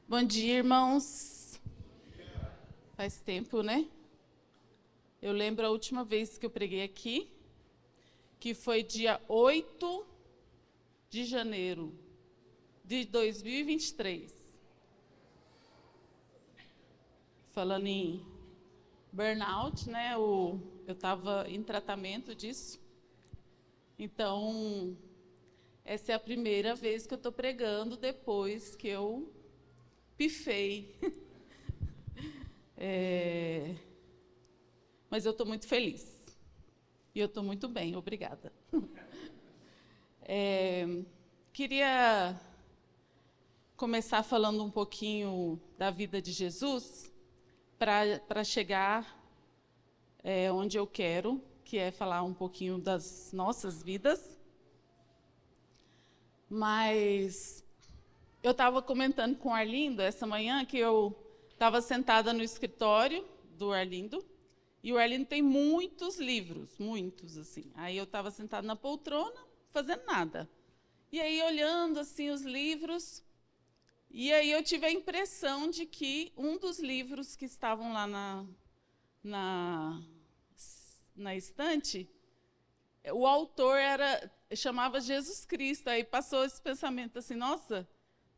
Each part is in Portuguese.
Bom dia, irmãos. Faz tempo, né? Eu lembro a última vez que eu preguei aqui, que foi dia 8 de janeiro de 2023. Falando em burnout, né? Eu estava em tratamento disso. Então, essa é a primeira vez que eu estou pregando depois que eu pifei. Mas eu estou muito feliz. E eu estou muito bem, obrigada. Queria começar falando um pouquinho da vida de Jesus para chegar onde eu quero, que é falar um pouquinho das nossas vidas. Mas eu estava comentando com o Arlindo essa manhã que eu estava sentada no escritório do Arlindo, e o Arlindo tem muitos livros, muitos, assim. Aí eu estava sentada na poltrona, fazendo nada. E aí, olhando, assim, os livros, e aí eu tive a impressão de que um dos livros que estavam lá na estante, o autor chamava Jesus Cristo. Aí passou esse pensamento assim, nossa,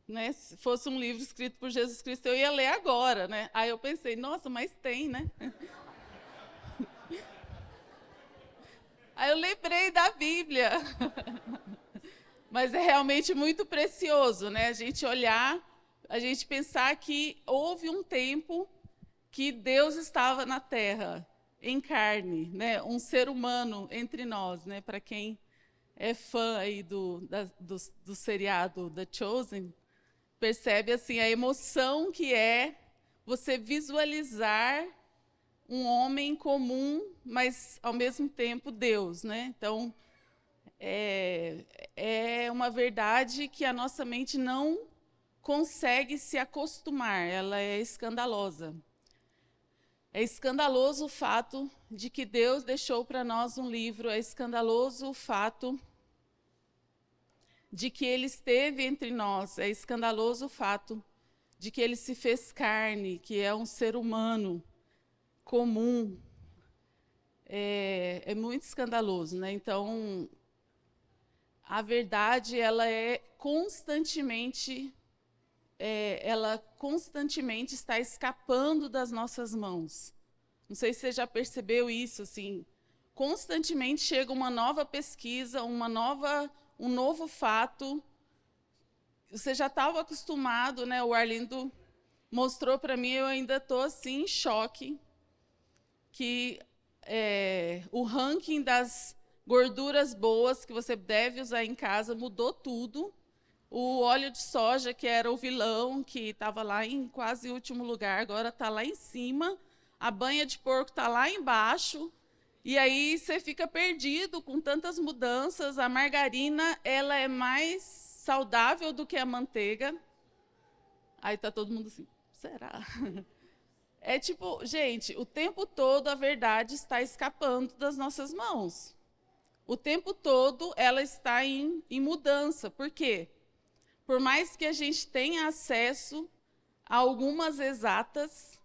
né, se fosse um livro escrito por Jesus Cristo, eu ia ler agora, né? Aí eu pensei, nossa, mas tem, né? Aí eu lembrei da Bíblia. Mas é realmente muito precioso, né? A gente olhar, a gente pensar que houve um tempo que Deus estava na Terra, em carne, né? Um ser humano entre nós, né? Para quem é fã aí do seriado The Chosen, percebe assim a emoção que é você visualizar um homem comum, mas ao mesmo tempo Deus, né? Então é uma verdade que a nossa mente não consegue se acostumar, ela é escandalosa. É escandaloso o fato de que Deus deixou para nós um livro, é escandaloso o fato de que Ele esteve entre nós, é escandaloso o fato de que Ele se fez carne, que é um ser humano comum. É muito escandaloso, né? Então, a verdade, ela constantemente está escapando das nossas mãos. Não sei se você já percebeu isso, assim, constantemente chega uma nova pesquisa, um novo fato. Você já estava acostumado, né? O Arlindo mostrou para mim, eu ainda estou assim em choque, que o ranking das gorduras boas que você deve usar em casa mudou tudo. O óleo de soja, que era o vilão, que estava lá em quase último lugar, agora está lá em cima. A banha de porco está lá embaixo. E aí você fica perdido com tantas mudanças. A margarina, ela é mais saudável do que a manteiga. Aí está todo mundo assim, será? É tipo, gente, o tempo todo a verdade está escapando das nossas mãos. O tempo todo ela está em mudança. Por quê? Por mais que a gente tenha acesso a algumas exatas,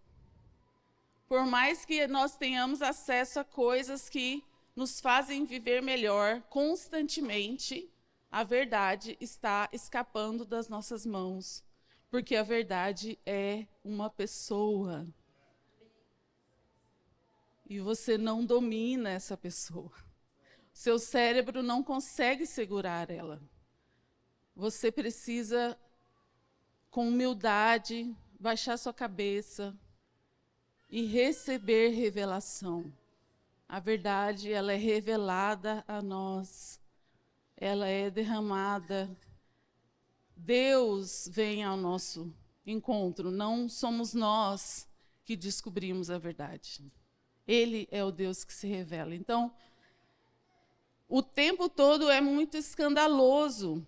por mais que nós tenhamos acesso a coisas que nos fazem viver melhor constantemente, a verdade está escapando das nossas mãos, porque a verdade é uma pessoa. E você não domina essa pessoa. Seu cérebro não consegue segurar ela. Você precisa, com humildade, baixar sua cabeça e receber revelação. A verdade, ela é revelada a nós. Ela é derramada. Deus vem ao nosso encontro. Não somos nós que descobrimos a verdade. Ele é o Deus que se revela. Então, o tempo todo é muito escandaloso.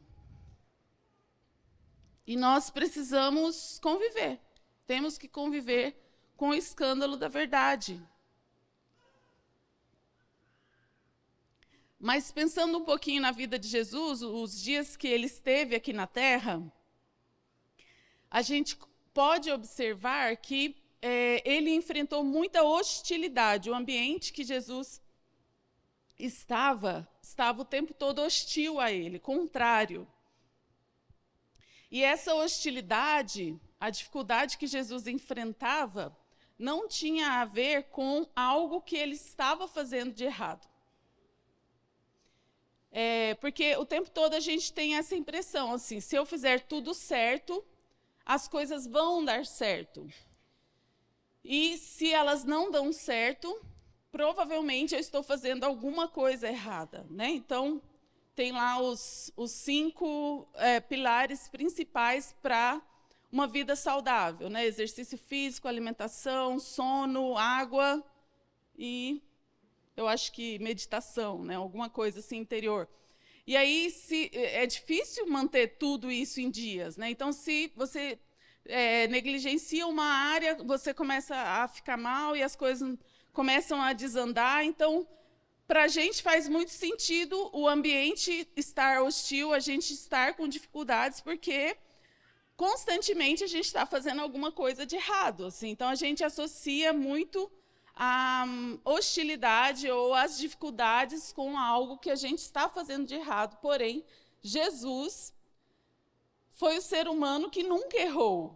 E nós precisamos conviver. Temos que conviver com o escândalo da verdade. Mas pensando um pouquinho na vida de Jesus, os dias que ele esteve aqui na Terra, a gente pode observar que ele enfrentou muita hostilidade. O ambiente que Jesus estava o tempo todo hostil a ele, contrário. E essa hostilidade, a dificuldade que Jesus enfrentava, não tinha a ver com algo que ele estava fazendo de errado. Porque o tempo todo a gente tem essa impressão, assim, se eu fizer tudo certo, as coisas vão dar certo. E se elas não dão certo, provavelmente eu estou fazendo alguma coisa errada, né? Então, tem lá os 5 pilares principais para uma vida saudável, né? Exercício físico, alimentação, sono, água e eu acho que meditação, né? Alguma coisa assim interior. E aí é difícil manter tudo isso em dias, né? Então, se você negligencia uma área, você começa a ficar mal e as coisas começam a desandar. Então, para a gente faz muito sentido o ambiente estar hostil, a gente estar com dificuldades, porque constantemente a gente está fazendo alguma coisa de errado. Assim. Então, a gente associa muito a hostilidade ou as dificuldades com algo que a gente está fazendo de errado. Porém, Jesus foi o ser humano que nunca errou.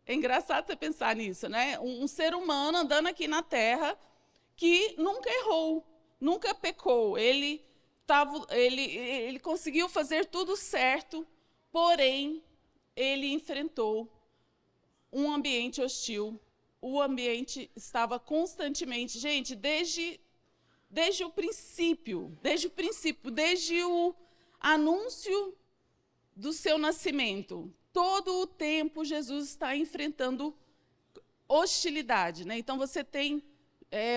É engraçado você pensar nisso, né? Um ser humano andando aqui na Terra que nunca errou, nunca pecou. Ele conseguiu fazer tudo certo, porém, ele enfrentou um ambiente hostil. O ambiente estava constantemente, gente, desde o princípio, desde o anúncio do seu nascimento, todo o tempo Jesus está enfrentando hostilidade, né? Então você tem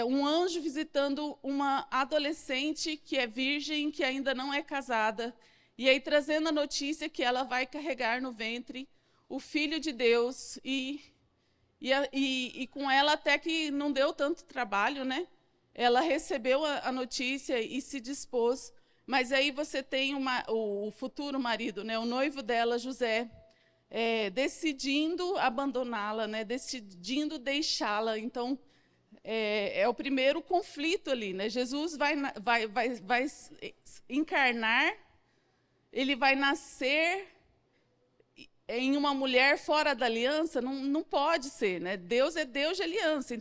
um anjo visitando uma adolescente que é virgem, que ainda não é casada, e aí trazendo a notícia que ela vai carregar no ventre o Filho de Deus, e com ela até que não deu tanto trabalho, né? Ela recebeu a notícia e se dispôs. Mas aí você tem o futuro marido, né? O noivo dela, José, decidindo abandoná-la, né? Decidindo deixá-la. Então, é o primeiro conflito ali, né? Jesus vai encarnar, ele vai nascer em uma mulher fora da aliança. Não pode ser, né? Deus é Deus de aliança.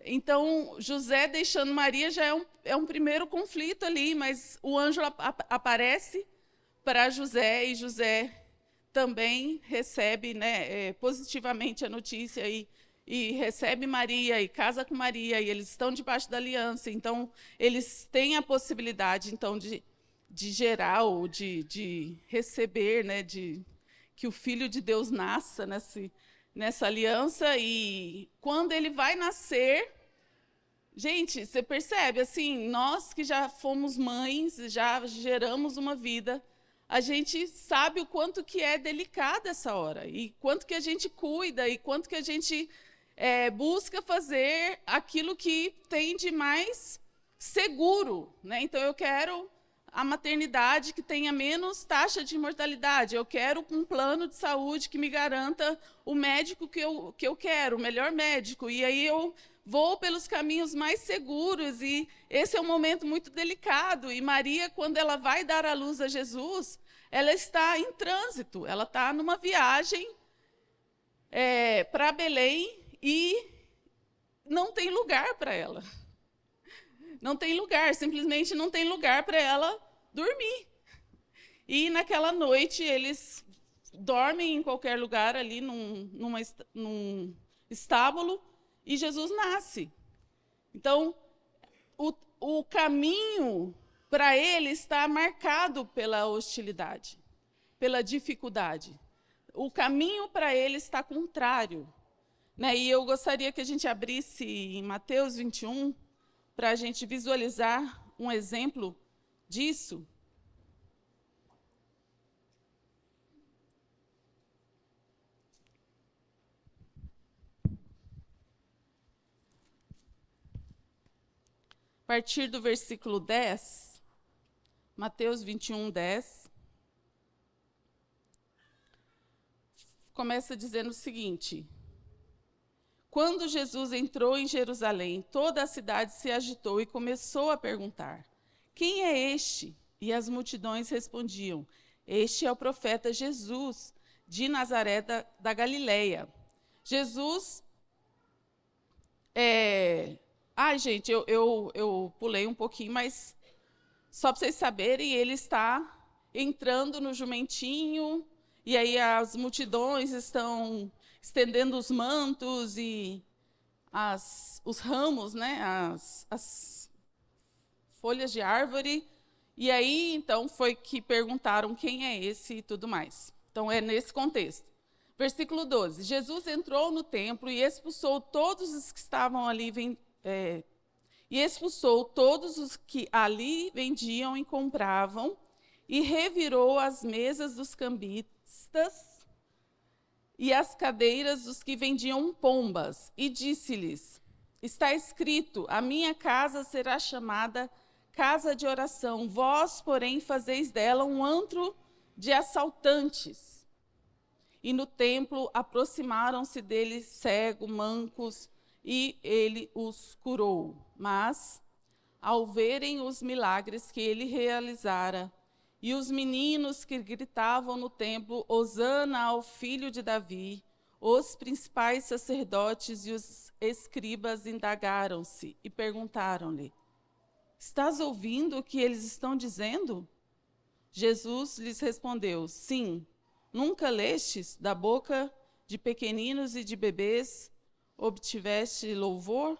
Então José deixando Maria já é um primeiro conflito ali, mas o anjo aparece para José e José também recebe, né, positivamente a notícia e recebe Maria e casa com Maria, e eles estão debaixo da aliança. Então eles têm a possibilidade então de gerar ou de receber, né, que o Filho de Deus nasça nessa aliança. E quando ele vai nascer, gente, você percebe, assim, nós que já fomos mães, já geramos uma vida, a gente sabe o quanto que é delicada essa hora, e quanto que a gente cuida, e quanto que a gente busca fazer aquilo que tem de mais seguro, né? Então, eu quero a maternidade que tenha menos taxa de mortalidade. Eu quero um plano de saúde que me garanta o médico que eu quero, o melhor médico. E aí eu vou pelos caminhos mais seguros. E esse é um momento muito delicado. E Maria, quando ela vai dar à luz a Jesus, ela está em trânsito. Ela está numa viagem para Belém e não tem lugar para ela. Não tem lugar, simplesmente não tem lugar para ela dormir. E naquela noite eles dormem em qualquer lugar ali, num estábulo, e Jesus nasce. Então, o caminho para ele está marcado pela hostilidade, pela dificuldade. O caminho para ele está contrário. Né? E eu gostaria que a gente abrisse em Mateus 21, para a gente visualizar um exemplo disso. A partir do versículo 10, Mateus 21, 10. começa dizendo o seguinte: quando Jesus entrou em Jerusalém, toda a cidade se agitou e começou a perguntar: quem é este? E as multidões respondiam: este é o profeta Jesus, de Nazaré da Galileia. Jesus Ai, gente, eu pulei um pouquinho, mas só para vocês saberem, ele está entrando no jumentinho, e aí as multidões estão estendendo os mantos e os ramos, né, as folhas de árvore. E aí, então, foi que perguntaram quem é esse e tudo mais. Então, é nesse contexto. Versículo 12. Jesus entrou no templo e expulsou todos os que estavam ali vendiam e compravam, e revirou as mesas dos cambistas e as cadeiras dos que vendiam pombas, e disse-lhes: está escrito, a minha casa será chamada casa de oração, vós, porém, fazeis dela um antro de assaltantes. E no templo aproximaram-se dele cegos, mancos, e ele os curou. Mas, ao verem os milagres que ele realizara, e os meninos que gritavam no templo, Hosana ao filho de Davi, os principais sacerdotes e os escribas indagaram-se e perguntaram-lhe: estás ouvindo o que eles estão dizendo? Jesus lhes respondeu: sim. Nunca lestes da boca de pequeninos e de bebês obtiveste louvor?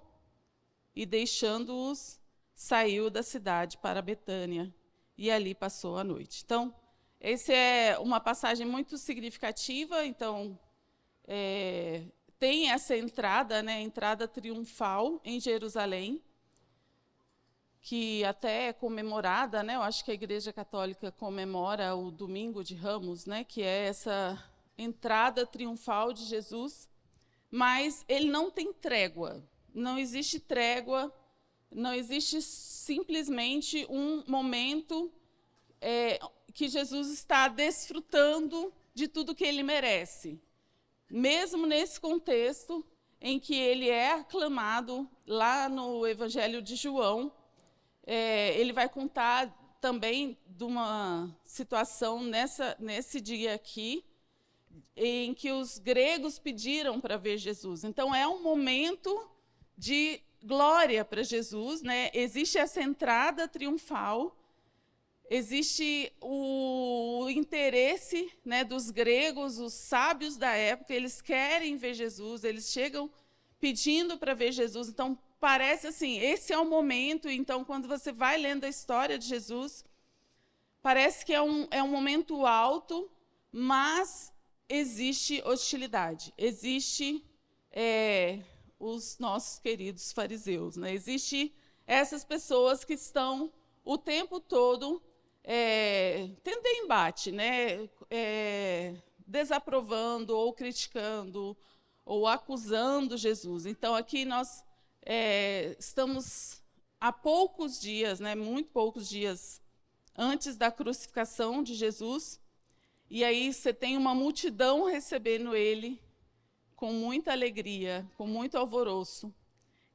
E deixando-os, saiu da cidade para Betânia, e ali passou a noite. Então, essa é uma passagem muito significativa. Então, tem essa entrada, né, entrada triunfal em Jerusalém, que até é comemorada, né? Eu acho que a Igreja Católica comemora o Domingo de Ramos, né? Que é essa entrada triunfal de Jesus, mas ele não tem trégua, não existe trégua, não existe simplesmente um momento que Jesus está desfrutando de tudo que ele merece. Mesmo nesse contexto em que ele é aclamado lá no Evangelho de João, ele vai contar também de uma situação nesse dia aqui, em que os gregos pediram para ver Jesus. Então, é um momento de glória para Jesus, né? Existe essa entrada triunfal, existe o interesse, né, dos gregos, os sábios da época, eles querem ver Jesus, eles chegam pedindo para ver Jesus. Então, parece assim, esse é o momento. Então, quando você vai lendo a história de Jesus, parece que é um momento alto, mas existe hostilidade, existe os nossos queridos fariseus, né? Existe essas pessoas que estão o tempo todo tendo embate, né? Desaprovando ou criticando ou acusando Jesus. Então, aqui nós estamos há poucos dias, né, muito poucos dias antes da crucificação de Jesus, e aí você tem uma multidão recebendo ele com muita alegria, com muito alvoroço,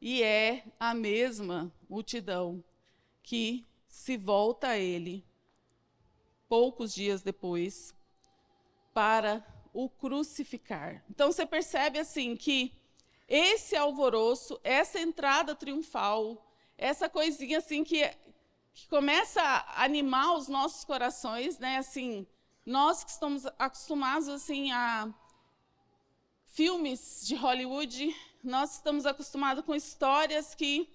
e é a mesma multidão que se volta a ele poucos dias depois para o crucificar. Então você percebe assim que esse alvoroço, essa entrada triunfal, essa coisinha assim que começa a animar os nossos corações, né? Assim, nós que estamos acostumados assim a filmes de Hollywood, nós estamos acostumados com histórias que,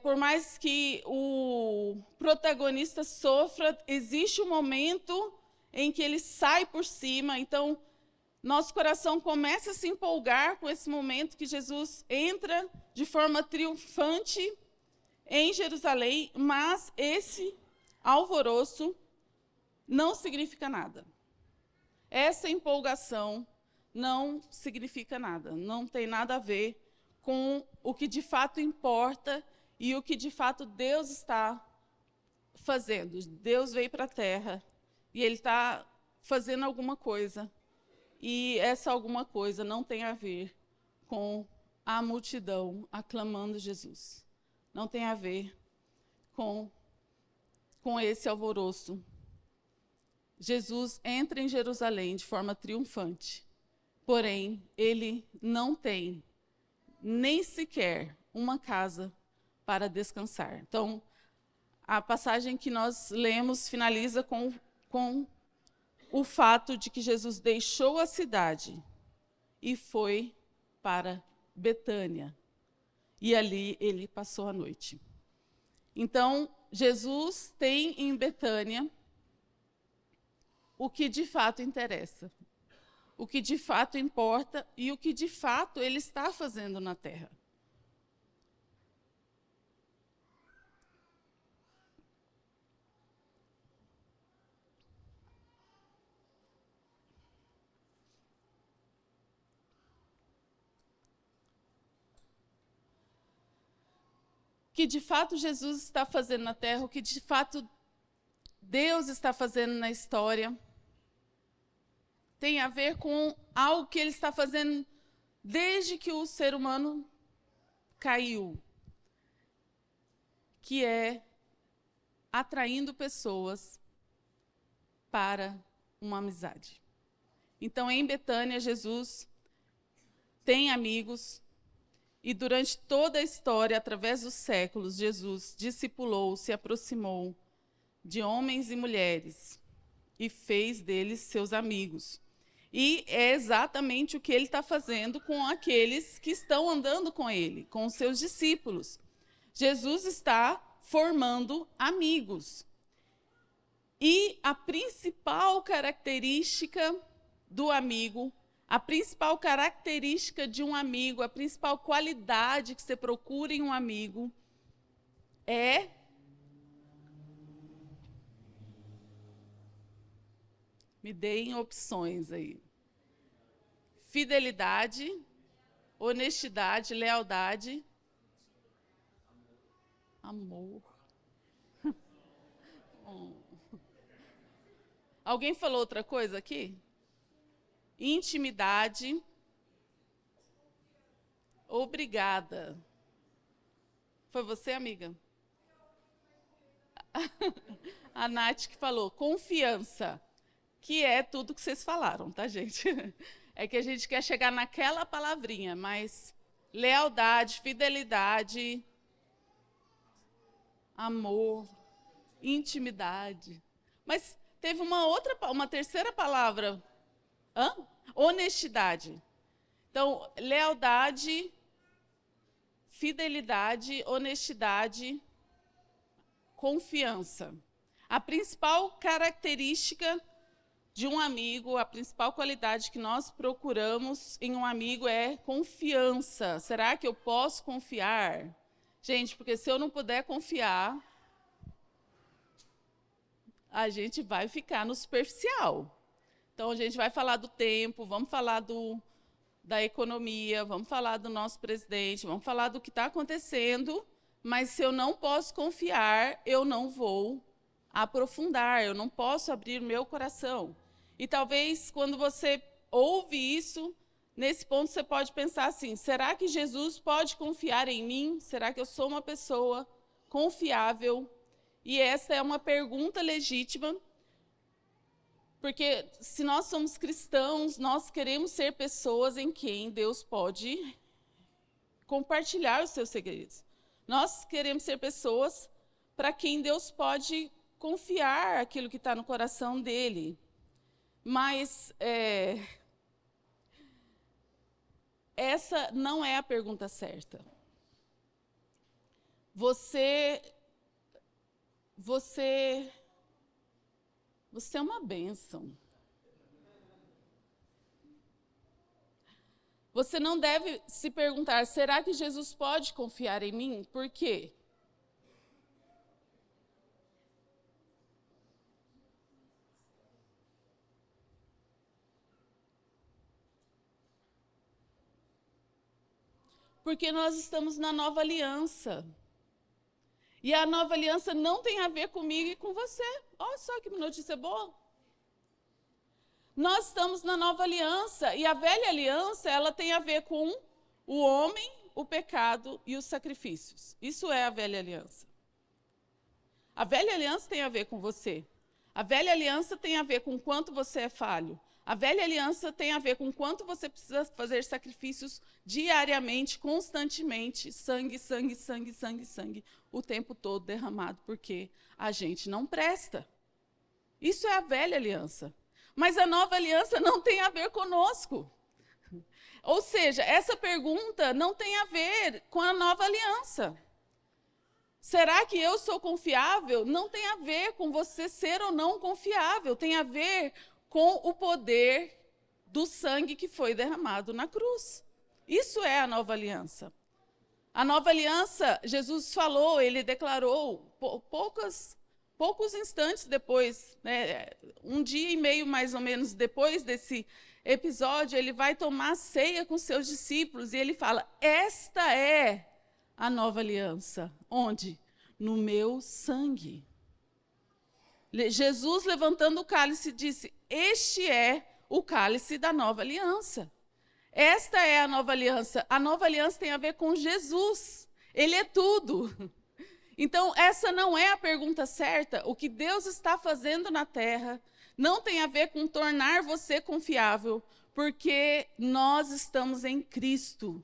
por mais que o protagonista sofra, existe um momento em que ele sai por cima. Então, nosso coração começa a se empolgar com esse momento que Jesus entra de forma triunfante em Jerusalém, mas esse alvoroço não significa nada. Essa empolgação não significa nada, não tem nada a ver com o que de fato importa e o que de fato Deus está fazendo. Deus veio para a Terra e Ele está fazendo alguma coisa. E essa alguma coisa não tem a ver com a multidão aclamando Jesus. Não tem a ver com esse alvoroço. Jesus entra em Jerusalém de forma triunfante, porém, ele não tem nem sequer uma casa para descansar. Então, a passagem que nós lemos finaliza com o fato de que Jesus deixou a cidade e foi para Betânia. E ali ele passou a noite. Então, Jesus tem em Betânia o que de fato interessa, o que de fato importa e o que de fato ele está fazendo na terra. O que de fato Jesus está fazendo na terra, o que de fato Deus está fazendo na história, tem a ver com algo que ele está fazendo desde que o ser humano caiu, que é atraindo pessoas para uma amizade. Então, em Betânia, Jesus tem amigos, e durante toda a história, através dos séculos, Jesus discipulou, se aproximou de homens e mulheres e fez deles seus amigos. E é exatamente o que ele está fazendo com aqueles que estão andando com ele, com os seus discípulos. Jesus está formando amigos. E a principal característica do amigo, a principal característica de um amigo, a principal qualidade que você procura em um amigo é me deem opções aí. Fidelidade, honestidade, lealdade, amor. Alguém falou outra coisa aqui? Intimidade. Obrigada. Foi você, amiga? A Nath que falou. Confiança. Que é tudo que vocês falaram, tá, gente? É que a gente quer chegar naquela palavrinha, mas lealdade, fidelidade, amor, intimidade. Mas teve uma terceira palavra. Honestidade. Então, lealdade, fidelidade, honestidade, confiança. A principal característica de um amigo, a principal qualidade que nós procuramos em um amigo é confiança. Será que eu posso confiar? Gente, porque se eu não puder confiar, a gente vai ficar no superficial. Então, a gente vai falar do tempo, vamos falar da economia, vamos falar do nosso presidente, vamos falar do que está acontecendo, mas se eu não posso confiar, eu não vou aprofundar, eu não posso abrir meu coração. E talvez, quando você ouve isso, nesse ponto você pode pensar assim, será que Jesus pode confiar em mim? Será que eu sou uma pessoa confiável? E essa é uma pergunta legítima, porque se nós somos cristãos, nós queremos ser pessoas em quem Deus pode compartilhar os seus segredos. Nós queremos ser pessoas para quem Deus pode confiar aquilo que está no coração dele. Mas essa não é a pergunta certa. Você é uma bênção. Você não deve se perguntar, será que Jesus pode confiar em mim? Por quê? Porque nós estamos na nova aliança. E a nova aliança não tem a ver comigo e com você. Olha só que notícia boa. Nós estamos na nova aliança, e a velha aliança, ela tem a ver com o homem, o pecado e os sacrifícios. Isso é a velha aliança. A velha aliança tem a ver com você. A velha aliança tem a ver com quanto você é falho. A velha aliança tem a ver com quanto você precisa fazer sacrifícios diariamente, constantemente, sangue, sangue, sangue, sangue, sangue, o tempo todo derramado, porque a gente não presta. Isso é a velha aliança. Mas a nova aliança não tem a ver conosco. Ou seja, essa pergunta não tem a ver com a nova aliança. Será que eu sou confiável? Não tem a ver com você ser ou não confiável. Tem a ver com o poder do sangue que foi derramado na cruz. Isso é a nova aliança. A nova aliança, Jesus falou, ele declarou poucos instantes depois, né, um dia e meio mais ou menos depois desse episódio, ele vai tomar ceia com seus discípulos e ele fala: esta é a nova aliança. Onde? No meu sangue. Jesus, levantando o cálice, disse: este é o cálice da nova aliança. Esta é a nova aliança. A nova aliança tem a ver com Jesus. Ele é tudo. Então, essa não é a pergunta certa. O que Deus está fazendo na terra não tem a ver com tornar você confiável, porque nós estamos em Cristo.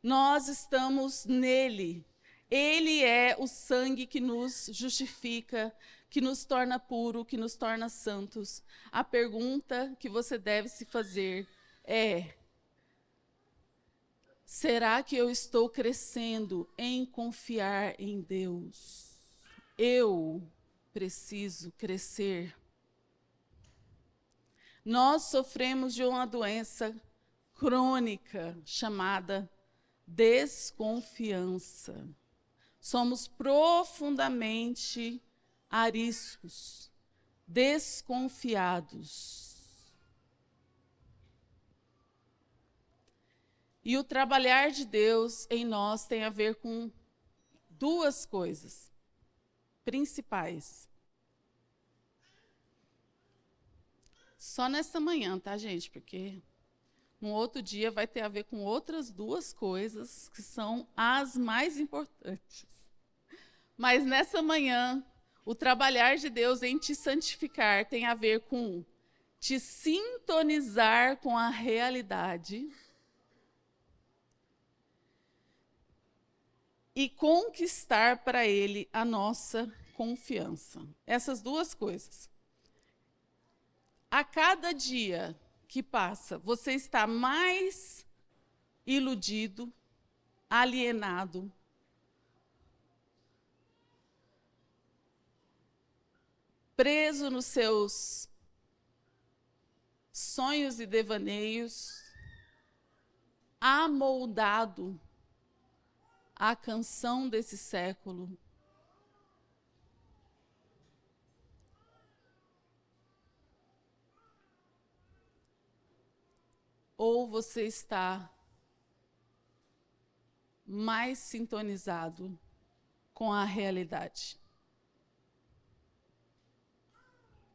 Nós estamos nele. Ele é o sangue que nos justifica, que nos torna puro, que nos torna santos. A pergunta que você deve se fazer é: será que eu estou crescendo em confiar em Deus? Eu preciso crescer. Nós sofremos de uma doença crônica chamada desconfiança. Somos profundamente ariscos, desconfiados. E o trabalhar de Deus em nós tem a ver com duas coisas principais. Só nesta manhã, tá, gente? Porque no outro dia vai ter a ver com outras duas coisas que são as mais importantes. Mas nessa manhã, o trabalhar de Deus em te santificar tem a ver com te sintonizar com a realidade e conquistar para Ele a nossa confiança. Essas duas coisas. A cada dia que passa, você está mais iludido, alienado, preso nos seus sonhos e devaneios, amoldado à canção desse século. Ou você está mais sintonizado com a realidade.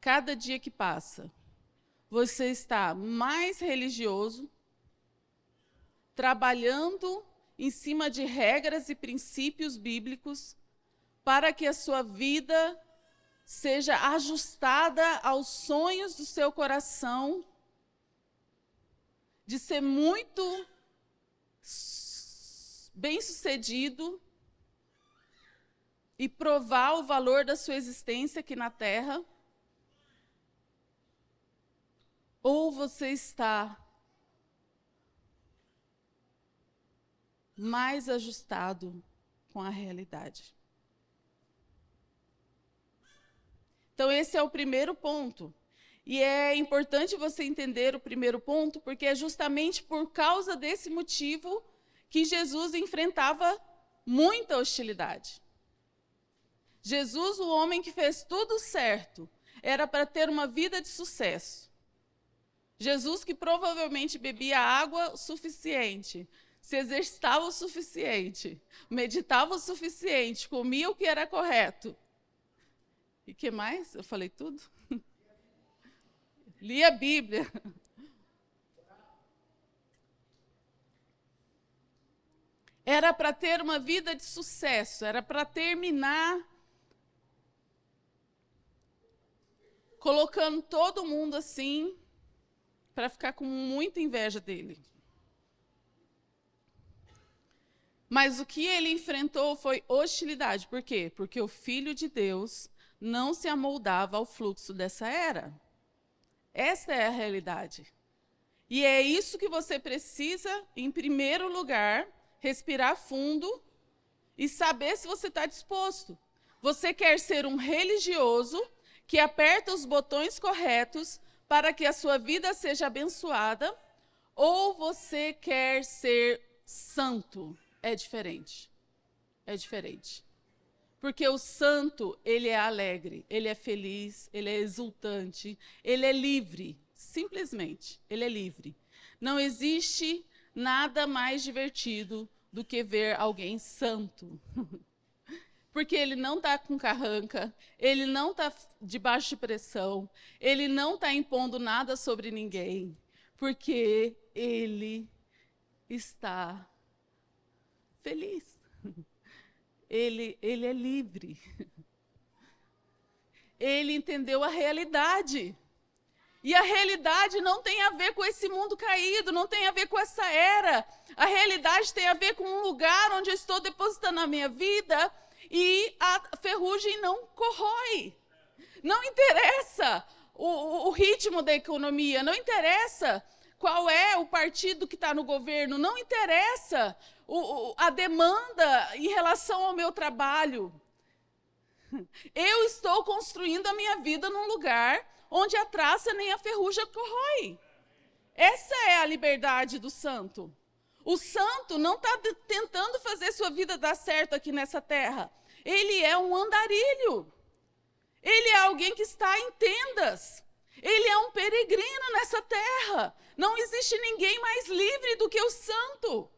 Cada dia que passa, você está mais religioso, trabalhando em cima de regras e princípios bíblicos para que a sua vida seja ajustada aos sonhos do seu coração, de ser muito bem-sucedido e provar o valor da sua existência aqui na Terra, ou você está mais ajustado com a realidade. Então, esse é o primeiro ponto. E é importante você entender o primeiro ponto, porque é justamente por causa desse motivo que Jesus enfrentava muita hostilidade. Jesus, o homem que fez tudo certo, era para ter uma vida de sucesso. Jesus, que provavelmente bebia água o suficiente, se exercitava o suficiente, meditava o suficiente, comia o que era correto. E que mais? Eu falei tudo? Li a Bíblia. Era para ter uma vida de sucesso, era para terminar colocando todo mundo assim, para ficar com muita inveja dele. Mas o que ele enfrentou foi hostilidade. Por quê? Porque o Filho de Deus não se amoldava ao fluxo dessa era. Essa é a realidade. E é isso que você precisa, em primeiro lugar, respirar fundo e saber se você está disposto. Você quer ser um religioso que aperta os botões corretos para que a sua vida seja abençoada, ou você quer ser santo? É diferente. É diferente. Porque o santo, ele é alegre, ele é feliz, ele é exultante, ele é livre, simplesmente, ele é livre. Não existe nada mais divertido do que ver alguém santo. Porque ele não está com carranca, ele não está debaixo de pressão, ele não está impondo nada sobre ninguém, porque ele está feliz. Ele é livre. Ele entendeu a realidade. E a realidade não tem a ver com esse mundo caído, não tem a ver com essa era. A realidade tem a ver com um lugar onde eu estou depositando a minha vida e a ferrugem não corrói. Não interessa o ritmo da economia, não interessa qual é o partido que está no governo, não interessa a demanda em relação ao meu trabalho. Eu estou construindo a minha vida num lugar onde a traça nem a ferrugem corrói. Essa é a liberdade do santo. O santo não está tentando fazer sua vida dar certo aqui nessa terra. Ele é um andarilho. Ele é alguém que está em tendas. Ele é um peregrino nessa terra. Não existe ninguém mais livre do que o santo.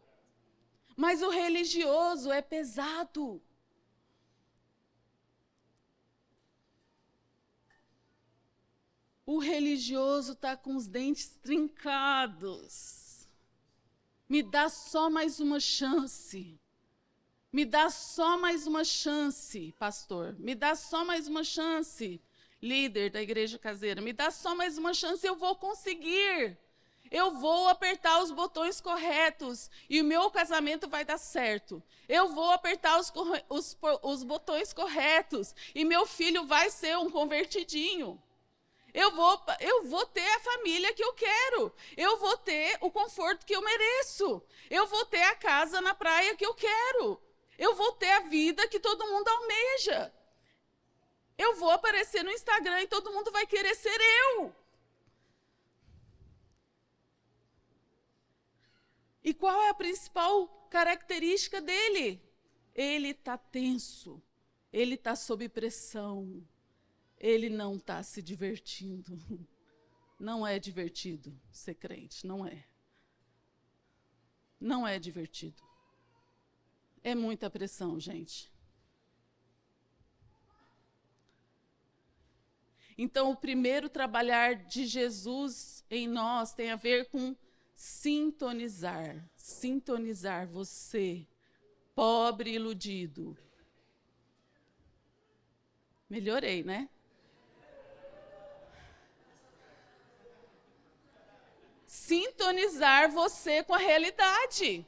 Mas o religioso é pesado. O religioso está com os dentes trincados. Me dá só mais uma chance. Me dá só mais uma chance, pastor. Me dá só mais uma chance, líder da igreja caseira. Me dá só mais uma chance, eu vou conseguir. Eu vou apertar os botões corretos e o meu casamento vai dar certo. Eu vou apertar os botões corretos e meu filho vai ser um convertidinho. Eu vou ter a família que eu quero. Eu vou ter o conforto que eu mereço. Eu vou ter a casa na praia que eu quero. Eu vou ter a vida que todo mundo almeja. Eu vou aparecer no Instagram e todo mundo vai querer ser eu. E qual é a principal característica dele? Ele está tenso. Ele está sob pressão. Ele não está se divertindo. Não é divertido ser crente, não é. Não é divertido. É muita pressão, gente. Então, o primeiro trabalhar de Jesus em nós tem a ver com sintonizar. Sintonizar você, pobre iludido. Melhorei, né? Sintonizar você com a realidade.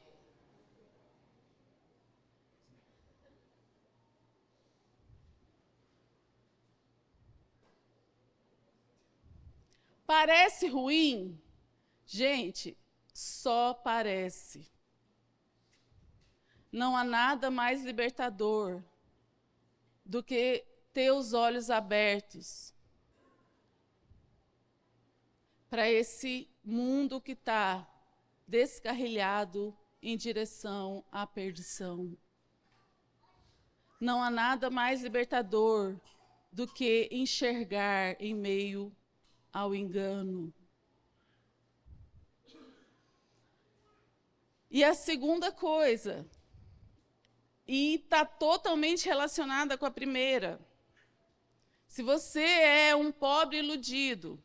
Parece ruim? Gente, só parece. Não há nada mais libertador do que ter os olhos abertos para esse mundo que está descarrilhado em direção à perdição. Não há nada mais libertador do que enxergar em meio ao engano. E a segunda coisa, e está totalmente relacionada com a primeira, se você é um pobre iludido,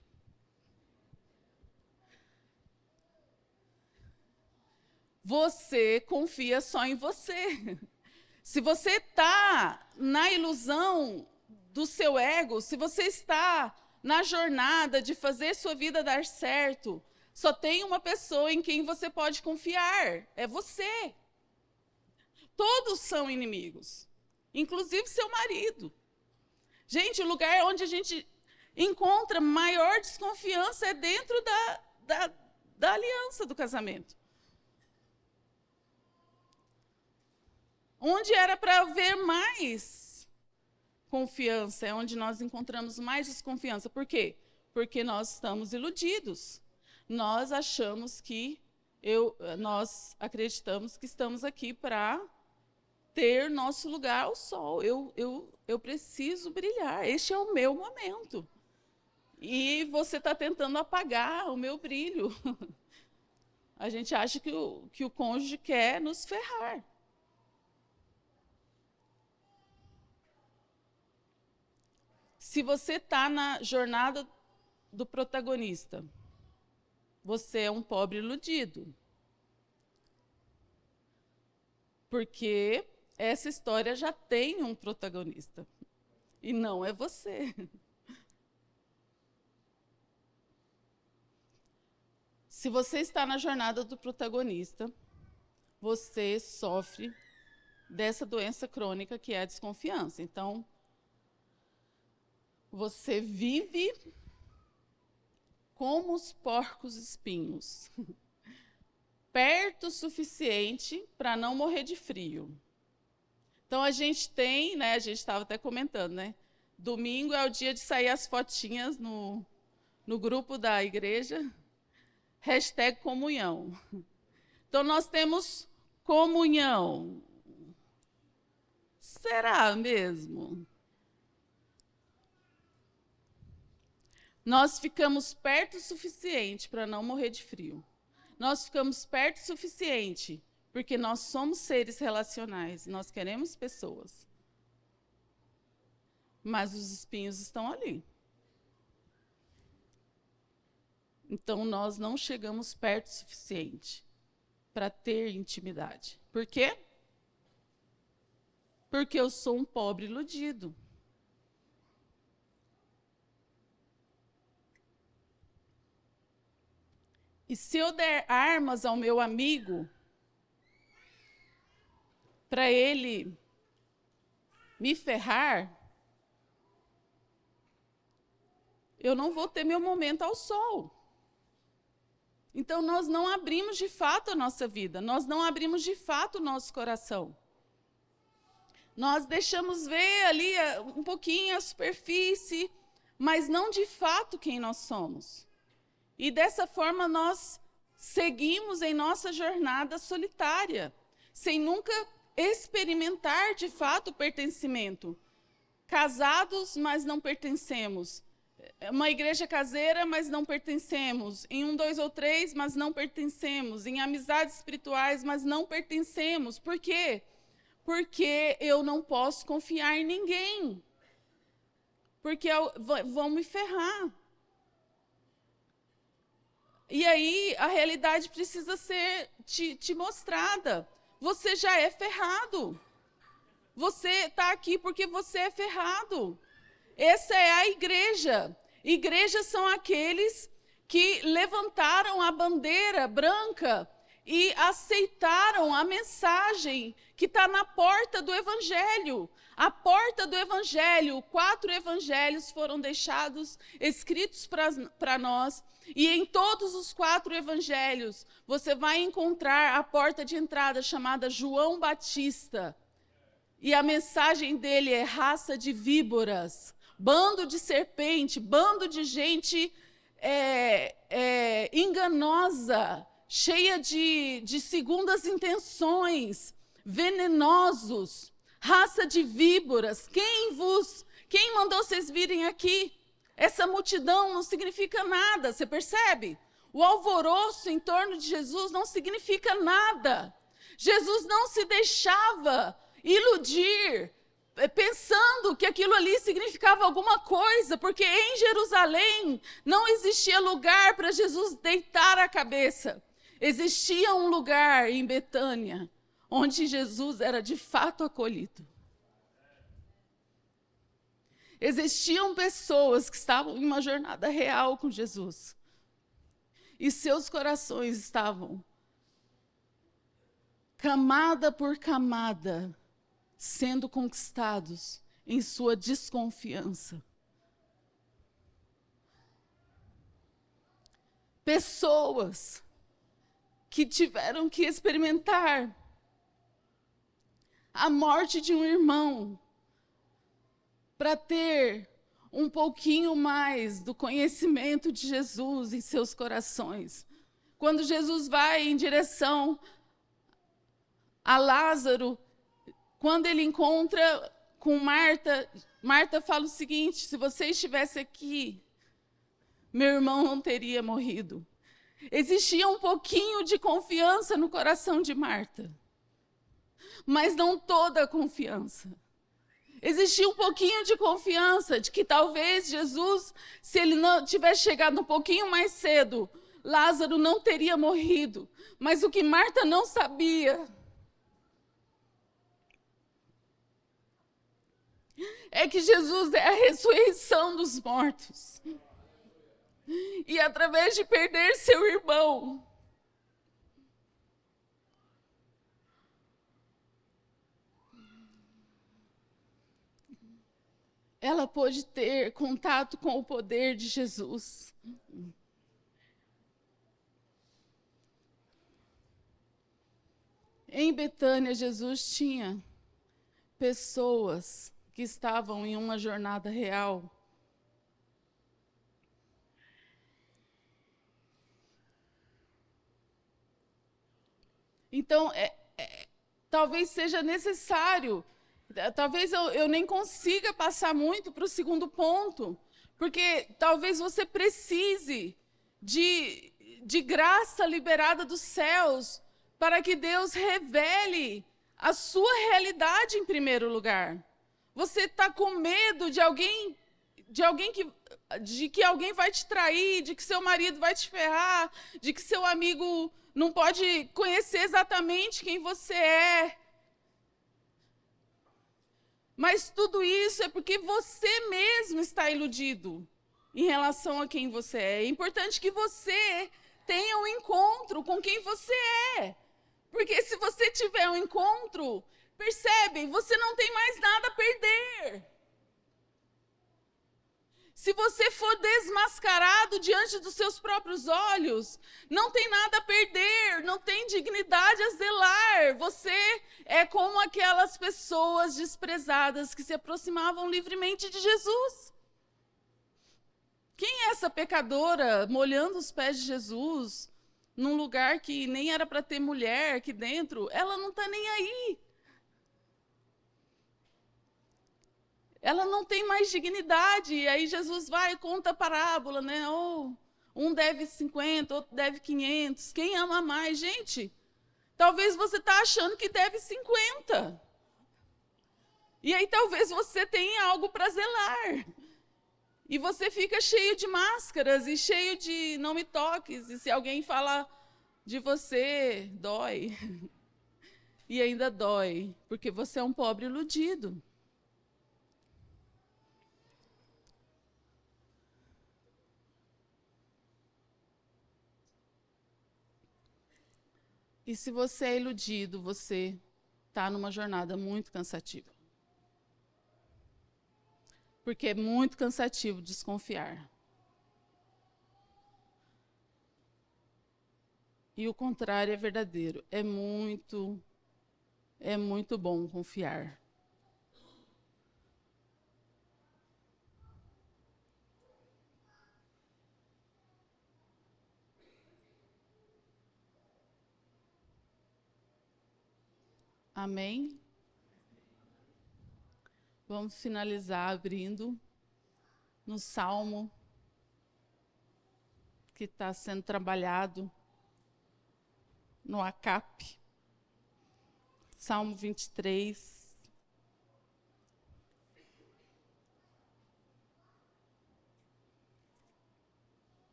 você confia só em você. Se você está na ilusão do seu ego, se você está na jornada de fazer sua vida dar certo, só tem uma pessoa em quem você pode confiar, é você. Todos são inimigos, inclusive seu marido. Gente, o lugar onde a gente encontra maior desconfiança é dentro da aliança do casamento. Onde era para haver mais confiança, é onde nós encontramos mais desconfiança. Por quê? Porque nós estamos iludidos. Nós achamos que, nós acreditamos que estamos aqui para ter nosso lugar ao sol. Eu preciso brilhar, este é o meu momento. E você está tentando apagar o meu brilho. A gente acha que o cônjuge quer nos ferrar. Se você está na jornada do protagonista, você é um pobre iludido. Porque essa história já tem um protagonista. E não é você. Se você está na jornada do protagonista, você sofre dessa doença crônica que é a desconfiança. Então, você vive como os porcos espinhos, perto o suficiente para não morrer de frio. Então, a gente tem, né, a gente estava até comentando, né? Domingo é o dia de sair as fotinhas no grupo da igreja, #comunhão. Então, nós temos comunhão. Será mesmo? Nós ficamos perto o suficiente para não morrer de frio. Nós ficamos perto o suficiente porque nós somos seres relacionais, nós queremos pessoas. Mas os espinhos estão ali. Então, nós não chegamos perto o suficiente para ter intimidade. Por quê? Porque eu sou um pobre iludido. E se eu der armas ao meu amigo, para ele me ferrar, eu não vou ter meu momento ao sol. Então, nós não abrimos de fato a nossa vida, nós não abrimos de fato o nosso coração. Nós deixamos ver ali um pouquinho a superfície, mas não de fato quem nós somos. E dessa forma nós seguimos em nossa jornada solitária, sem nunca experimentar de fato o pertencimento. Casados, mas não pertencemos. Uma igreja caseira, mas não pertencemos. Em 1, 2 ou 3, mas não pertencemos. Em amizades espirituais, mas não pertencemos. Por quê? Porque eu não posso confiar em ninguém. Porque vão me ferrar. E aí, a realidade precisa ser te mostrada. Você já é ferrado. Você está aqui porque você é ferrado. Essa é a igreja. Igrejas são aqueles que levantaram a bandeira branca e aceitaram a mensagem que está na porta do Evangelho. A porta do Evangelho, 4 evangelhos foram deixados, escritos para nós. E em todos os 4 evangelhos, você vai encontrar a porta de entrada chamada João Batista. E a mensagem dele é raça de víboras, bando de serpente, bando de gente enganosa, cheia de segundas intenções, venenosos, raça de víboras. Quem mandou vocês virem aqui? Essa multidão não significa nada, você percebe? O alvoroço em torno de Jesus não significa nada. Jesus não se deixava iludir, pensando que aquilo ali significava alguma coisa, porque em Jerusalém não existia lugar para Jesus deitar a cabeça. Existia um lugar em Betânia onde Jesus era de fato acolhido. Existiam pessoas que estavam em uma jornada real com Jesus. E seus corações estavam, camada por camada, sendo conquistados em sua desconfiança. Pessoas que tiveram que experimentar a morte de um irmão para ter um pouquinho mais do conhecimento de Jesus em seus corações. Quando Jesus vai em direção a Lázaro, quando ele encontra com Marta, Marta fala o seguinte: se você estivesse aqui, meu irmão não teria morrido. Existia um pouquinho de confiança no coração de Marta, mas não toda a confiança. Existia um pouquinho de confiança de que talvez Jesus, se ele não tivesse chegado um pouquinho mais cedo, Lázaro não teria morrido. Mas o que Marta não sabia é que Jesus é a ressurreição dos mortos. E através de perder seu irmão, ela pôde ter contato com o poder de Jesus. Em Betânia, Jesus tinha pessoas que estavam em uma jornada real. Então, talvez seja necessário, talvez eu nem consiga passar muito para o segundo ponto, porque talvez você precise de graça liberada dos céus para que Deus revele a sua realidade em primeiro lugar. Você está com medo de que alguém vai te trair, de que seu marido vai te ferrar, de que seu amigo não pode conhecer exatamente quem você é. Mas tudo isso é porque você mesmo está iludido em relação a quem você é. É importante que você tenha um encontro com quem você é. Porque se você tiver um encontro, percebe, você não tem mais nada a perder. Se você for desmascarado diante dos seus próprios olhos, não tem nada a perder, não tem dignidade a zelar. Você é como aquelas pessoas desprezadas que se aproximavam livremente de Jesus. Quem é essa pecadora molhando os pés de Jesus num lugar que nem era para ter mulher aqui dentro? Ela não está nem aí. Ela não tem mais dignidade. E aí Jesus vai e conta a parábola, né? Oh, um deve 50, outro deve 500. Quem ama mais? Gente, talvez você está achando que deve 50. E aí talvez você tenha algo para zelar. E você fica cheio de máscaras e cheio de não me toques. E se alguém fala de você, dói. E ainda dói, porque você é um pobre iludido. E se você é iludido, você está numa jornada muito cansativa. Porque é muito cansativo desconfiar. E o contrário é verdadeiro. É muito bom confiar. Amém? Vamos finalizar abrindo no Salmo que está sendo trabalhado no ACAP. Salmo 23.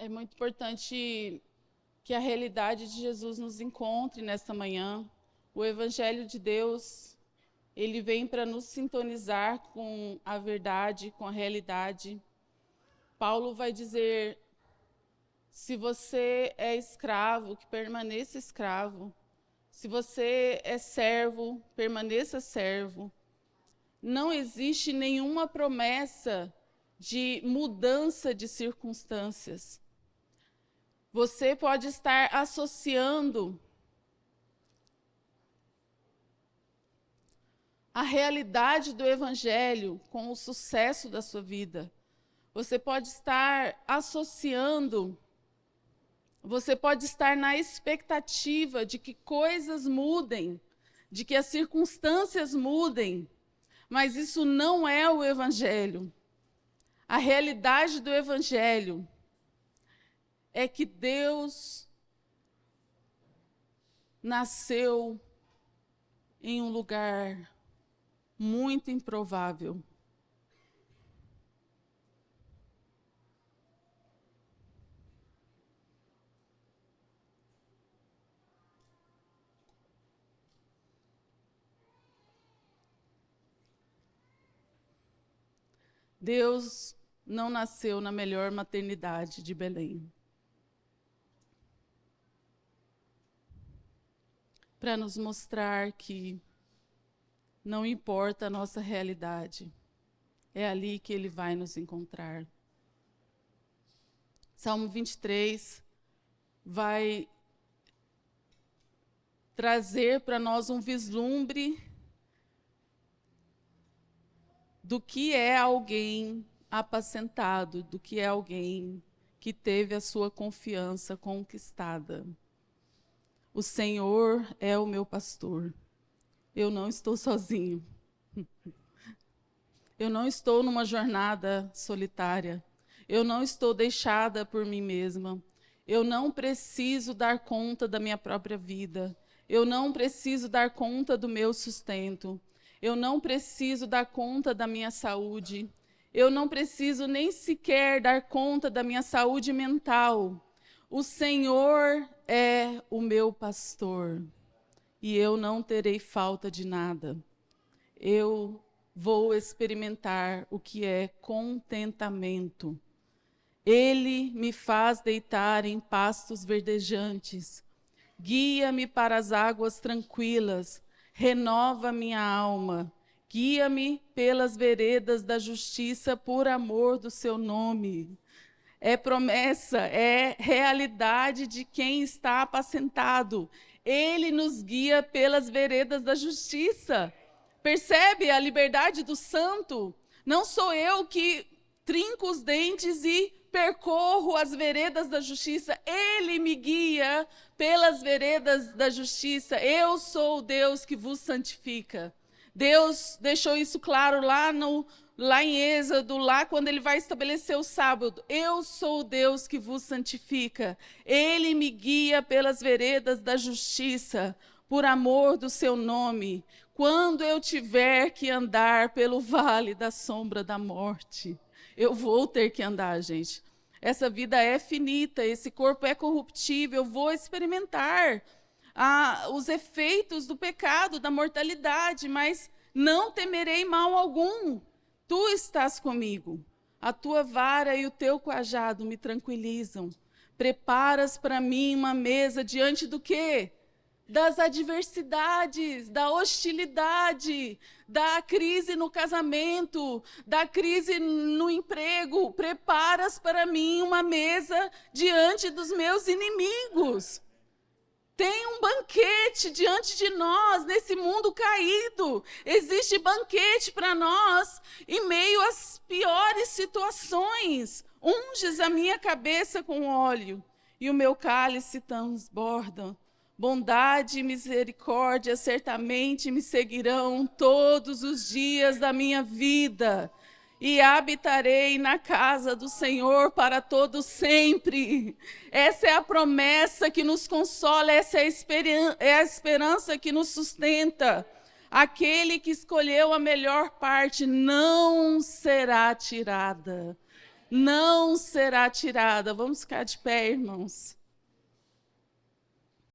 É muito importante que a realidade de Jesus nos encontre nesta manhã. O Evangelho de Deus, ele vem para nos sintonizar com a verdade, com a realidade. Paulo vai dizer: se você é escravo, que permaneça escravo. Se você é servo, permaneça servo. Não existe nenhuma promessa de mudança de circunstâncias. Você pode estar associando a realidade do Evangelho com o sucesso da sua vida. Você pode estar associando, você pode estar na expectativa de que coisas mudem, de que as circunstâncias mudem, mas isso não é o Evangelho. A realidade do Evangelho é que Deus nasceu em um lugar muito improvável. Deus não nasceu na melhor maternidade de Belém. Para nos mostrar que não importa a nossa realidade, é ali que Ele vai nos encontrar. Salmo 23 vai trazer para nós um vislumbre do que é alguém apacentado, do que é alguém que teve a sua confiança conquistada. O Senhor é o meu pastor. Eu não estou sozinho. Eu não estou numa jornada solitária. Eu não estou deixada por mim mesma. Eu não preciso dar conta da minha própria vida. Eu não preciso dar conta do meu sustento. Eu não preciso dar conta da minha saúde. Eu não preciso nem sequer dar conta da minha saúde mental. O Senhor é o meu pastor e eu não terei falta de nada. Eu vou experimentar o que é contentamento. Ele me faz deitar em pastos verdejantes. Guia-me para as águas tranquilas. Renova minha alma. Guia-me pelas veredas da justiça por amor do seu nome. É promessa, é realidade de quem está apacentado. Ele nos guia pelas veredas da justiça. Percebe a liberdade do santo? Não sou eu que trinco os dentes e percorro as veredas da justiça. Ele me guia pelas veredas da justiça. Eu sou o Deus que vos santifica. Deus deixou isso claro lá em Êxodo, lá quando ele vai estabelecer o sábado. Eu sou o Deus que vos santifica. Ele me guia pelas veredas da justiça, por amor do seu nome. Quando eu tiver que andar pelo vale da sombra da morte, eu vou ter que andar, gente. Essa vida é finita, esse corpo é corruptível, eu vou experimentar os efeitos do pecado, da mortalidade, mas não temerei mal algum. Tu estás comigo, a tua vara e o teu cajado me tranquilizam. Preparas para mim uma mesa diante do quê? Das adversidades, da hostilidade, da crise no casamento, da crise no emprego. Preparas para mim uma mesa diante dos meus inimigos. Tem um banquete diante de nós, nesse mundo caído. Existe banquete para nós, em meio às piores situações. Unges a minha cabeça com óleo, e o meu cálice transborda. Bondade e misericórdia certamente me seguirão todos os dias da minha vida. E habitarei na casa do Senhor para todo sempre. Essa é a promessa que nos consola, essa é a esperança que nos sustenta. Aquele que escolheu a melhor parte não será tirada. não será tirada. Vamos ficar de pé, irmãos.